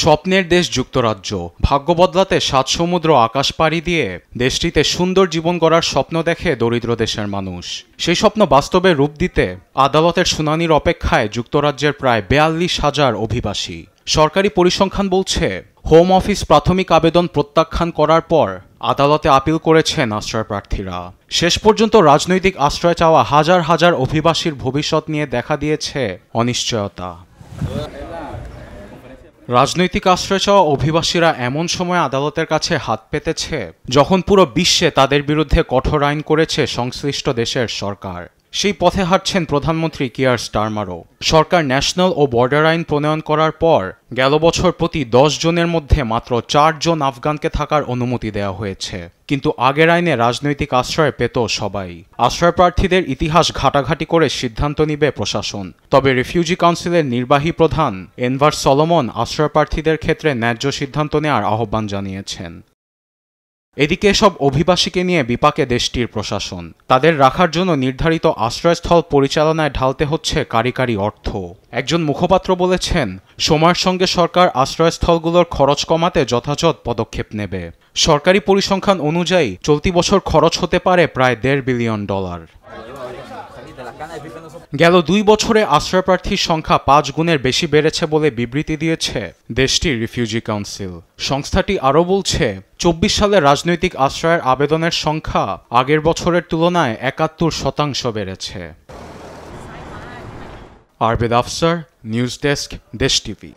স্বপ্নের দেশ যুক্তরাজ্য ভাগ্য বদলাতে ৭ সমুদ্র আকাশ পাড়ি দিয়ে দেশটিতে সুন্দর জীবন গড়ার স্বপ্ন দেখে দরিদ্র দেশের মানুষ। সেই স্বপ্ন বাস্তবে রূপ দিতে আদালতের শুনানির অপেক্ষায় যুক্তরাজ্যের প্রায় ৪২,০০০ অভিবাসী। সরকারি পরিসংখ্যান বলছে, হোম অফিস প্রাথমিক আবেদন প্রত্যাখ্যান করার পর আদালতে আপিল করেছেন আশ্রয়প্রার্থীরা। শেষ পর্যন্ত রাজনৈতিক আশ্রয় চাওয়া হাজার হাজার অভিবাসীর ভবিষ্যৎ নিয়ে দেখা দিয়েছে অনিশ্চয়তা। রাজনৈতিক আশ্রয় চাওয়া অভিবাসীরা এমন সময় আদালতের কাছে হাত পেতেছে যখন পুরো বিশ্বে তাদের বিরুদ্ধে কঠোর আইন করেছে সংশ্লিষ্ট দেশের সরকার। সেই পথে হাঁটছেন প্রধানমন্ত্রী কিয়ার স্টারমারও। সরকার ন্যাশনাল ও বর্ডার আইন প্রণয়ন করার পর গেল বছর প্রতি ১০ জনের মধ্যে মাত্র ৪ জন আফগানকে থাকার অনুমতি দেওয়া হয়েছে। কিন্তু আগের আইনে রাজনৈতিক আশ্রয় পেত সবাই। আশ্রয় প্রার্থীদের ইতিহাস ঘাটাঘাটি করে সিদ্ধান্ত নিবে প্রশাসন। তবে রিফিউজি কাউন্সিলের নির্বাহী প্রধান এনভার সলোমন আশ্রয় প্রার্থীদের ক্ষেত্রে ন্যায্য সিদ্ধান্ত নেওয়ার আহ্বান জানিয়েছেন। এদিকে এসব অভিবাসীকে নিয়ে বিপাকে দেশটির প্রশাসন। তাদের রাখার জন্য নির্ধারিত আশ্রয়স্থল পরিচালনায় ঢালতে হচ্ছে কারিগরি অর্থ। একজন মুখপাত্র বলেছেন, সময়ের সঙ্গে সরকার আশ্রয়স্থলগুলোর খরচ কমাতে যথাযথ পদক্ষেপ নেবে। সরকারি পরিসংখ্যান অনুযায়ী চলতি বছর খরচ হতে পারে প্রায় $1.5 বিলিয়ন। গেল ২ বছরে আশ্রয়প্রার্থীর সংখ্যা ৫ গুণের বেশি বেড়েছে বলে বিবৃতি দিয়েছে দেশটির রিফিউজি কাউন্সিল। সংস্থাটি আরও বলছে, ২৪ সালে রাজনৈতিক আশ্রয়ের আবেদনের সংখ্যা আগের বছরের তুলনায় ৭১% বেড়েছে। আরবেদ আফসার, নিউজ ডেস্ক, দেশ টিভি।